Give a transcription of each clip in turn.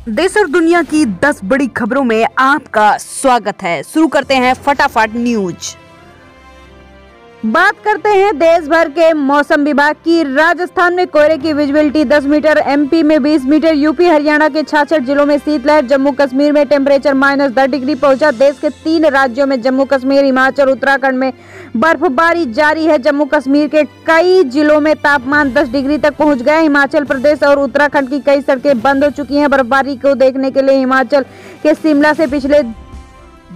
देश और दुनिया की 10 बड़ी खबरों में आपका स्वागत है। शुरू करते हैं फटाफट न्यूज। बात करते हैं देश भर के मौसम विभाग की। राजस्थान में कोहरे की विजिबिलिटी 10 मीटर, एमपी में 20 मीटर, यूपी हरियाणा के 66 जिलों में शीतलहर, जम्मू कश्मीर में टेम्परेचर -10 डिग्री पहुंचा। देश के 3 राज्यों में जम्मू कश्मीर, हिमाचल, उत्तराखंड में बर्फबारी जारी है। जम्मू कश्मीर के कई जिलों में तापमान 10 डिग्री तक पहुंच गया। हिमाचल प्रदेश और उत्तराखंड की कई सड़कें बंद हो चुकी हैं। बर्फबारी को देखने के लिए हिमाचल के शिमला से पिछले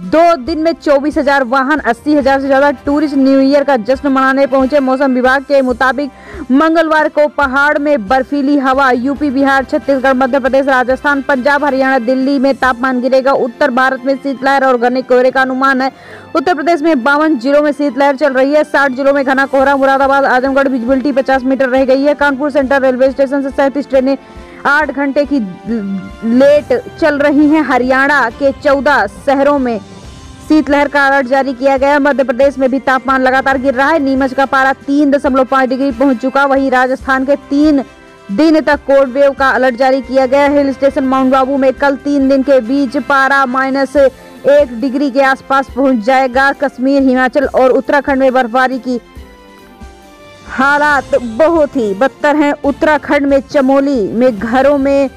2 दिन में 24,000 वाहन, 80,000 से ज्यादा टूरिस्ट न्यू ईयर का जश्न मनाने पहुंचे। मौसम विभाग के मुताबिक मंगलवार को पहाड़ में बर्फीली हवा, यूपी, बिहार, छत्तीसगढ़, मध्य प्रदेश, राजस्थान, पंजाब, हरियाणा, दिल्ली में तापमान गिरेगा। उत्तर भारत में शीतलहर और घने कोहरे का अनुमान है। उत्तर प्रदेश में 52 जिलों में शीतलहर चल रही है। 60 जिलों में घना कोहरा। मुरादाबाद, आजमगढ़ विजिबिलिटी 50 मीटर रह गई है। कानपुर सेंट्रल रेलवे स्टेशन से 37 ट्रेनें 8 घंटे की लेट चल रही हैं। हरियाणा के 14 शहरों में शीतलहर का अलर्ट जारी किया गया। मध्य प्रदेश में भी तापमान लगातार गिर रहा है। नीमच का पारा 3.5 डिग्री पहुंच चुका। वहीं राजस्थान के 3 दिन तक कोल्ड वेव का अलर्ट जारी किया गया। हिल स्टेशन माउंट आबू में कल 3 दिन के बीच पारा -1 डिग्री के आसपास पहुंच जाएगा। कश्मीर, हिमाचल और उत्तराखंड में बर्फबारी की हालात बहुत ही बदतर हैं। उत्तराखंड में चमोली में घरों में,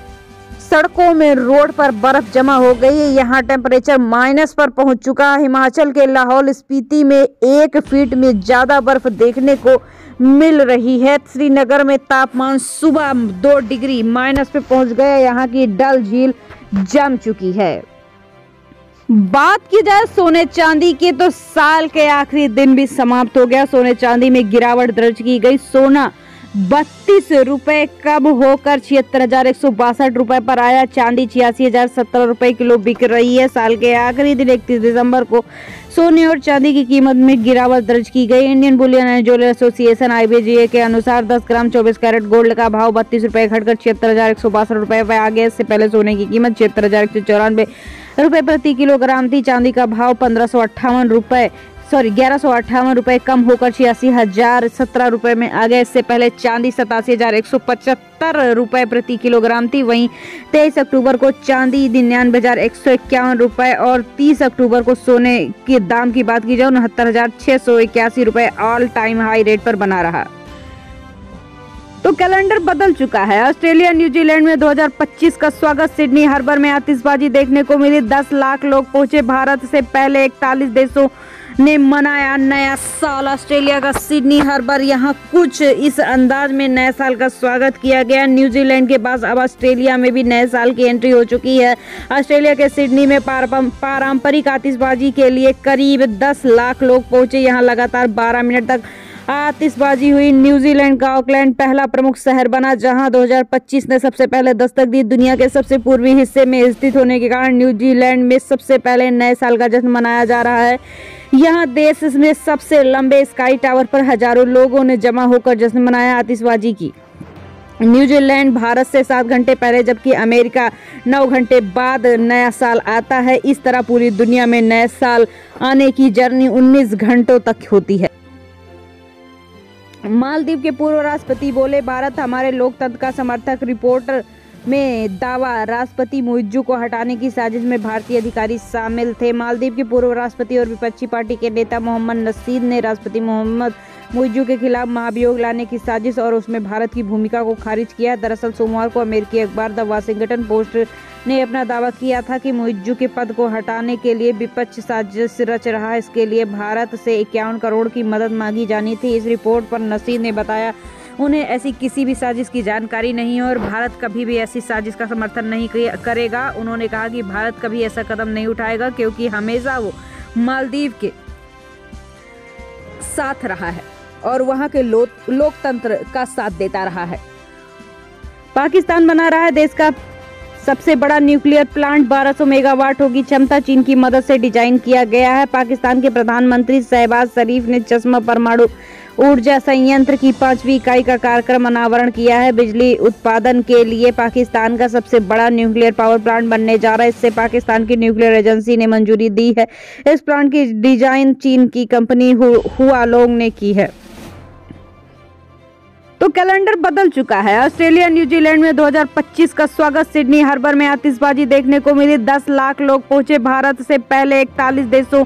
सड़कों में, रोड पर बर्फ जमा हो गई है। यहाँ टेम्परेचर माइनस पर पहुंच चुका है। हिमाचल के लाहौल स्पीति में 1 फीट में ज्यादा बर्फ देखने को मिल रही है। श्रीनगर में तापमान सुबह 2 डिग्री माइनस पे पहुंच गया। यहाँ की डल झील जम चुकी है। बात की जाए सोने चांदी की तो साल के आखिरी दिन भी समाप्त हो गया। सोने चांदी में गिरावट दर्ज की गई। सोना 32 रुपए कम होकर 76,162 रुपए पर आया। चांदी 86,017 रुपए किलो बिक रही है। साल के आखिरी दिन 31 दिसंबर को सोने और चांदी की कीमत में गिरावट दर्ज की गई। Indian Boolean and jeweller association IBGA के अनुसार 10 ग्राम 24 कैरेट गोल्ड का भाव 32 रुपए घटकर 76,162 रुपए पर आ गया। इससे पहले सोने की कीमत 76,194 रुपए प्रति किलोग्राम थी। चांदी का भाव 1158 रुपए कम होकर 86,017 रुपए में आ गया। इससे पहले चांदी 87,175 रुपए प्रति किलोग्राम थी। वहीं 23 अक्टूबर को चांदी 99,151 रुपए और 30 अक्टूबर को सोने के दाम की बात की जाए 69,681 रुपए ऑल टाइम हाई रेट पर बना रहा। तो कैलेंडर बदल चुका है। ऑस्ट्रेलिया, न्यूजीलैंड में 2025 का स्वागत। सिडनी हार्बर में आतिशबाजी देखने को मिली। 10 लाख लोग पहुंचे। भारत से पहले 41 देशों ने मनाया नया साल। ऑस्ट्रेलिया का सिडनी हार्बर, यहाँ कुछ इस अंदाज में नए साल का स्वागत किया गया। न्यूजीलैंड के बाद अब ऑस्ट्रेलिया में भी नए साल की एंट्री हो चुकी है। ऑस्ट्रेलिया के सिडनी में पारंपरिक आतिशबाजी के लिए करीब 10 लाख लोग पहुंचे। यहाँ लगातार 12 मिनट तक आतिशबाजी हुई। न्यूजीलैंड का ऑकलैंड पहला प्रमुख शहर बना, जहां 2025 ने सबसे पहले दस्तक दी। दुनिया के सबसे पूर्वी हिस्से में स्थित होने के कारण न्यूजीलैंड में सबसे पहले नए साल का जश्न मनाया जा रहा है। यहाँ देश में सबसे लंबे स्काई टावर पर हजारों लोगों ने जमा होकर जश्न मनाया आतिशबाजी की। न्यूजीलैंड भारत से 7 घंटे पहले जबकि अमेरिका 9 घंटे बाद नया साल आता है। इस तरह पूरी दुनिया में नए साल आने की जर्नी 19 घंटों तक होती है। मालदीव के पूर्व राष्ट्रपति बोले, भारत हमारे लोकतंत्र का समर्थक। रिपोर्टर में दावा, राष्ट्रपति मुइज्जू को हटाने की साजिश में भारतीय अधिकारी शामिल थे। मालदीव के पूर्व राष्ट्रपति और विपक्षी पार्टी के नेता मोहम्मद नशीद ने राष्ट्रपति मोहम्मद मुइज्जू के खिलाफ महाभियोग लाने की साजिश और उसमें भारत की भूमिका को खारिज किया। दरअसल सोमवार को अमेरिकी अखबार द वाशिंगटन पोस्ट ने अपना दावा किया था कि मुइज्जू के पद को हटाने के लिए विपक्ष साजिश रच रहा है। इसके लिए भारत से 51 करोड़ की मदद मांगी जानी थी। इस रिपोर्ट पर नसीर ने बताया, उन्हें ऐसी किसी भी साजिश की जानकारी नहीं है और भारत कभी भी ऐसी साजिश का समर्थन नहीं करेगा। उन्होंने कहा कि भारत कभी ऐसा कदम नहीं उठाएगा क्योंकि हमेशा वो मालदीव के साथ रहा है और वहां के लोकतंत्र का साथ देता रहा है। पाकिस्तान बना रहा है देश का सबसे बड़ा न्यूक्लियर प्लांट। 1200 मेगावाट होगी क्षमता। चीन की मदद से डिजाइन किया गया है। पाकिस्तान के प्रधानमंत्री शहबाज शरीफ ने चश्मा परमाणु ऊर्जा संयंत्र की 5वीं इकाई का कार्यक्रम अनावरण किया है। बिजली उत्पादन के लिए पाकिस्तान का सबसे बड़ा न्यूक्लियर पावर प्लांट बनने जा रहा है। इससे पाकिस्तान की न्यूक्लियर एजेंसी ने मंजूरी दी है। इस प्लांट की डिजाइन चीन की कंपनी हुआलोंग ने की है। तो कैलेंडर बदल चुका है। ऑस्ट्रेलिया न्यूजीलैंड में 2025 का स्वागत सिडनी हार्बर में आतिशबाजी देखने को मिली। 10 लाख लोग पहुंचे। भारत से पहले 41 देशों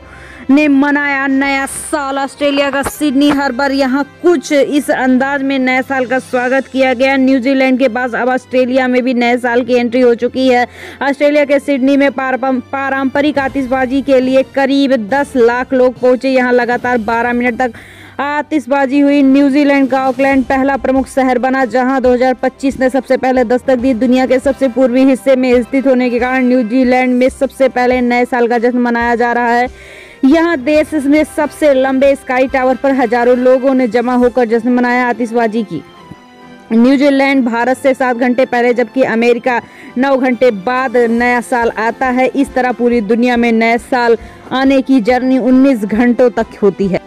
ने मनाया नया साल। ऑस्ट्रेलिया का सिडनी हार्बर, यहाँ कुछ इस अंदाज में नए साल का स्वागत किया गया। न्यूजीलैंड के बाद अब ऑस्ट्रेलिया में भी नए साल की एंट्री हो चुकी है। ऑस्ट्रेलिया के सिडनी में पारंपरिक आतिशबाजी के लिए करीब 10 लाख लोग पहुंचे। यहाँ लगातार 12 मिनट तक आतिशबाजी हुई। न्यूजीलैंड का ऑकलैंड पहला प्रमुख शहर बना, जहां 2025 ने सबसे पहले दस्तक दी। दुनिया के सबसे पूर्वी हिस्से में स्थित होने के कारण न्यूजीलैंड में सबसे पहले नए साल का जश्न मनाया जा रहा है। यहाँ देश में सबसे लंबे स्काई टावर पर हजारों लोगों ने जमा होकर जश्न मनाया आतिशबाजी की। न्यूजीलैंड भारत से 7 घंटे पहले, जबकि अमेरिका 9 घंटे बाद नया साल आता है। इस तरह पूरी दुनिया में नए साल आने की जर्नी 19 घंटों तक होती है।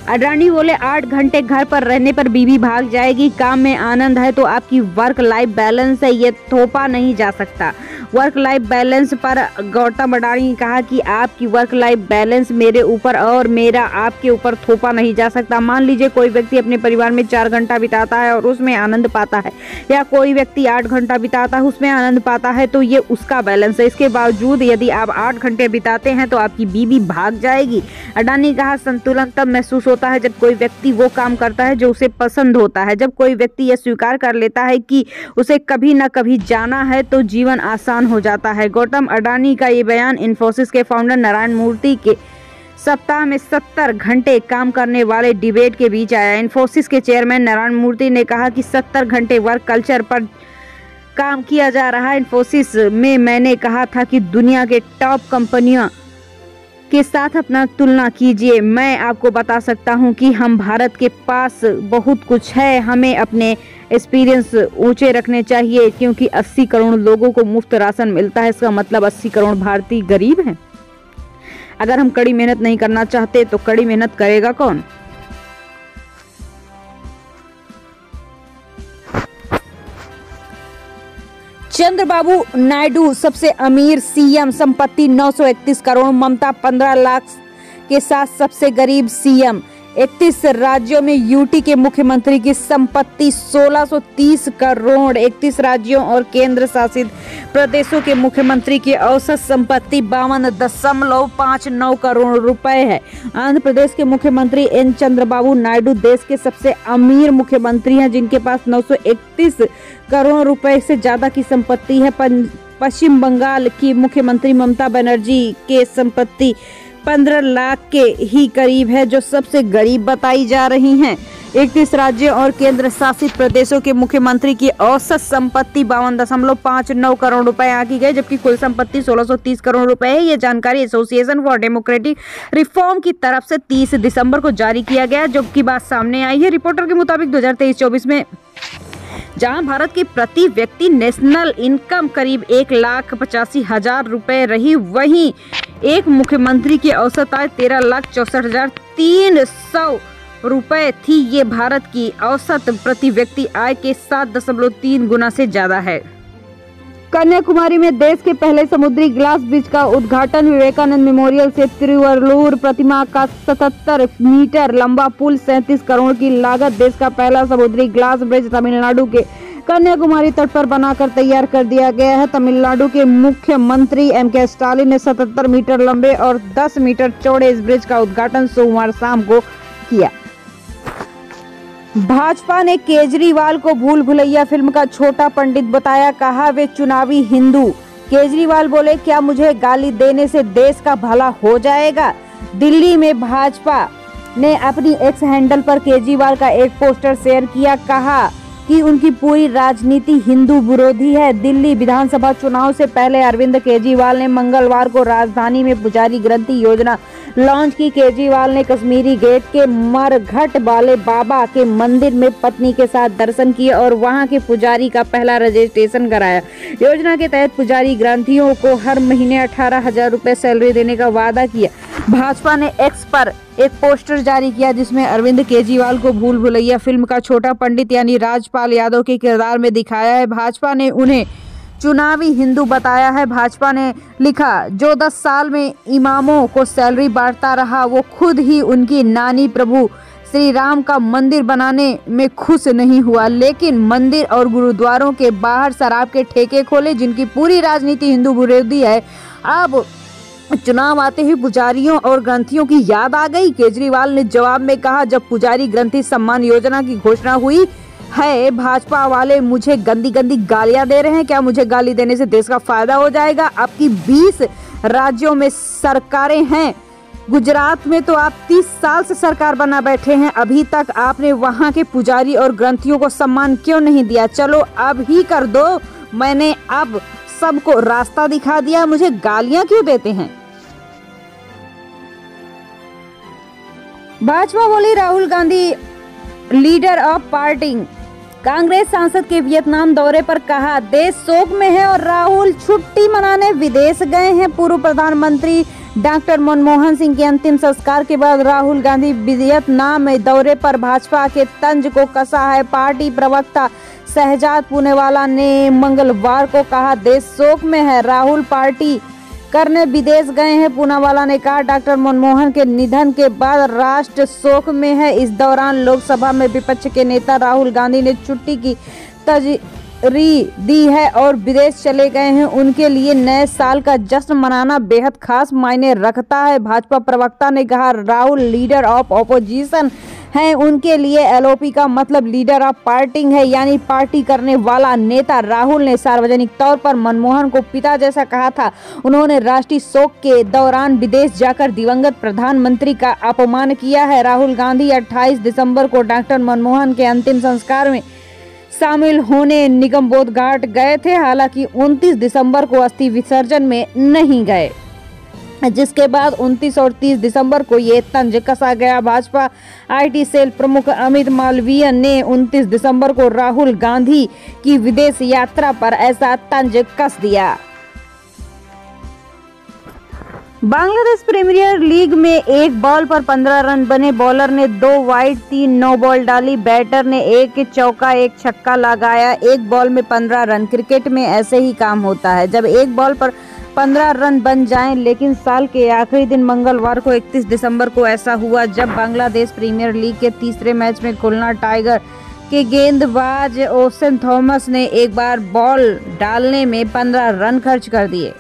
अडानी बोले 8 घंटे घर पर रहने पर बीवी भाग जाएगी। काम में आनंद है तो आपकी वर्क लाइफ बैलेंस है, ये थोपा नहीं जा सकता। वर्क लाइफ बैलेंस पर गौतम अडानी ने कहा कि आपकी वर्क लाइफ बैलेंस मेरे ऊपर और मेरा आपके ऊपर थोपा नहीं जा सकता। मान लीजिए कोई व्यक्ति अपने परिवार में 4 घंटा बिताता है और उसमें आनंद पाता है, या कोई व्यक्ति 8 घंटा बिताता है उसमें आनंद पाता है, तो ये उसका बैलेंस है। इसके बावजूद यदि आप 8 घंटे बिताते हैं तो आपकी बीवी भाग जाएगी। अडानी ने कहा संतुलन तब महसूस होता है जब कोई व्यक्ति वो काम करता है जो उसे पसंद होता है। जब कोई व्यक्ति यह स्वीकार कर लेता है कि उसे कभी न कभी जाना है तो जीवन आसान हो जाता है। गौतम अडानी का ये बयान इन्फोसिस के फाउंडर नारायण मूर्ति के सप्ताह में 70 घंटे काम करने वाले डिबेट के बीच आया। इन्फोसिस के चेयरमैन नारायण मूर्ति ने कहा कि 70 घंटे वर्क कल्चर पर काम किया जा रहा है। इन्फोसिस में मैंने कहा था कि दुनिया के टॉप कंपनियों के साथ अपना तुलना कीजिए। मैं आपको बता सकता हूं कि हम भारत के पास बहुत कुछ है। हमें अपने एक्सपीरियंस ऊंचे रखने चाहिए, क्योंकि 80 करोड़ लोगों को मुफ्त राशन मिलता है। इसका मतलब 80 करोड़ भारतीय गरीब हैं। अगर हम कड़ी मेहनत नहीं करना चाहते तो कड़ी मेहनत करेगा कौन? चंद्रबाबू नायडू सबसे अमीर सीएम, संपत्ति 931 करोड़। ममता 15 लाख के साथ सबसे गरीब सीएम। 31 राज्यों में यूटी के मुख्यमंत्री की संपत्ति 1630 करोड़। 31 राज्यों और केंद्र शासित प्रदेशों के मुख्यमंत्री की औसत संपत्ति 52.59 करोड़ रुपए है। आंध्र प्रदेश के मुख्यमंत्री एन चंद्रबाबू नायडू देश के सबसे अमीर मुख्यमंत्री हैं, जिनके पास 931 करोड़ रुपए से ज्यादा की संपत्ति है। पश्चिम बंगाल की मुख्यमंत्री ममता बनर्जी के संपत्ति 15 लाख के ही करीब है, जो सबसे गरीब बताई जा रही हैं। 31 राज्यों और केंद्र शासित प्रदेशों के मुख्यमंत्री की औसत संपत्ति 52.59 करोड़ रुपए आंकी गई, जबकि कुल संपत्ति 1630 करोड़ रुपए है। ये जानकारी एसोसिएशन फॉर डेमोक्रेटिक रिफॉर्म की तरफ से 30 दिसंबर को जारी किया गया, जो की बात सामने आई है। रिपोर्टर के मुताबिक 2023-24 में जहां भारत की प्रति व्यक्ति नेशनल इनकम करीब 1,85,000 रुपए रही, वहीं एक मुख्यमंत्री की औसत आय 13,64,300 रुपए थी। ये भारत की औसत प्रति व्यक्ति आय के 7.3 गुना से ज्यादा है। कन्याकुमारी में देश के पहले समुद्री ग्लास ब्रिज का उद्घाटन। विवेकानंद मेमोरियल से तिरुवल्लुवर प्रतिमा का 77 मीटर लंबा पुल 37 करोड़ की लागत। देश का पहला समुद्री ग्लास ब्रिज तमिलनाडु के कन्याकुमारी तट पर बनाकर तैयार कर दिया गया है। तमिलनाडु के मुख्यमंत्री एम.के. स्टालिन ने 77 मीटर लंबे और 10 मीटर चौड़े इस ब्रिज का उद्घाटन सोमवार शाम को किया। भाजपा ने केजरीवाल को भूल भुलैया फिल्म का छोटा पंडित बताया, कहा वे चुनावी हिंदू। केजरीवाल बोले, क्या मुझे गाली देने से देश का भला हो जाएगा? दिल्ली में भाजपा ने अपनी एक्स हैंडल पर केजरीवाल का एक पोस्टर शेयर किया, कहा कि उनकी पूरी राजनीति हिंदू विरोधी है। दिल्ली विधानसभा चुनाव से पहले अरविंद केजरीवाल ने मंगलवार को राजधानी में पुजारी ग्रंथि योजना लॉन्च की। केजरीवाल ने कश्मीरी गेट के मरघट वाले बाबा के मंदिर में पत्नी के साथ दर्शन किए और वहां के पुजारी का पहला रजिस्ट्रेशन कराया। योजना के तहत पुजारी ग्रंथियों को हर महीने 18,000 रुपए सैलरी देने का वादा किया। भाजपा ने एक्स पर एक पोस्टर जारी किया, जिसमें अरविंद केजरीवाल को भूल भुलैया फिल्म का छोटा पंडित यानी राजपाल यादव के किरदार में दिखाया है। भाजपा ने उन्हें चुनावी हिंदू बताया है। भाजपा ने लिखा, जो 10 साल में इमामों को सैलरी बांटता रहा, वो खुद ही उनकी नानी प्रभु श्री राम का मंदिर बनाने में खुश नहीं हुआ, लेकिन मंदिर और गुरुद्वारों के बाहर शराब के ठेके खोले, जिनकी पूरी राजनीति हिंदू विरोधी है। अब चुनाव आते ही पुजारियों और ग्रंथियों की याद आ गई। केजरीवाल ने जवाब में कहा, जब पुजारी ग्रंथि सम्मान योजना की घोषणा हुई है, भाजपा वाले मुझे गंदी गंदी गालियां दे रहे हैं। क्या मुझे गाली देने से देश का फायदा हो जाएगा? आपकी 20 राज्यों में सरकारें हैं। गुजरात में तो आप 30 साल से सरकार बना बैठे हैं, अभी तक आपने वहां के पुजारी और ग्रंथियों को सम्मान क्यों नहीं दिया? चलो अब ही कर दो, मैंने अब सबको रास्ता दिखा दिया, मुझे गालियां क्यों देते हैं? भाजपा बोली Rahul Gandhi leader of party. Congress सांसद के वियतनाम दौरे पर कहा, देश शोक में है और राहुल छुट्टी मनाने विदेश गए हैं। पूर्व प्रधानमंत्री डॉक्टर मनमोहन सिंह के अंतिम संस्कार के बाद राहुल गांधी वियतनाम में दौरे पर भाजपा के तंज को कसा है। पार्टी प्रवक्ता शहजाद पूनेवाला ने मंगलवार को कहा, देश शोक में है, राहुल पार्टी करने विदेश गए हैं। पूनावाला ने कहा, डॉक्टर मनमोहन के निधन के बाद राष्ट्र शोक में है। इस दौरान लोकसभा में विपक्ष के नेता राहुल गांधी ने छुट्टी की तजरी दी है और विदेश चले गए हैं। उनके लिए नए साल का जश्न मनाना बेहद खास मायने रखता है। भाजपा प्रवक्ता ने कहा, राहुल लीडर ऑफ ऑपोजिशन हैं, उनके लिए एलओपी का मतलब लीडर ऑफ पार्टी है, यानी पार्टी करने वाला नेता। राहुल ने सार्वजनिक तौर पर मनमोहन को पिता जैसा कहा था। उन्होंने राष्ट्रीय शोक के दौरान विदेश जाकर दिवंगत प्रधानमंत्री का अपमान किया है। राहुल गांधी 28 दिसंबर को डॉक्टर मनमोहन के अंतिम संस्कार में शामिल होने निगमबोध घाट गए थे। हालांकि 29 दिसंबर को अस्थि विसर्जन में नहीं गए, जिसके बाद 29 और 30 दिसंबर को ये तंज कसा गया। भाजपा आईटी सेल प्रमुख अमित मालवीय ने 29 दिसंबर को राहुल गांधी की विदेश यात्रा पर ऐसा तंज कस दिया। बांग्लादेश प्रीमियर लीग में एक बॉल पर 15 रन बने। बॉलर ने 2 वाइड 3 नो बॉल डाली। बैटर ने 1 चौका 1 छक्का लगाया। एक बॉल में 15 रन। क्रिकेट में ऐसे ही काम होता है, जब एक बॉल पर 15 रन बन जाएं। लेकिन साल के आखिरी दिन मंगलवार को 31 दिसंबर को ऐसा हुआ, जब बांग्लादेश प्रीमियर लीग के तीसरे मैच में खुलना टाइगर के गेंदबाज ओशन थॉमस ने एक बार बॉल डालने में 15 रन खर्च कर दिए।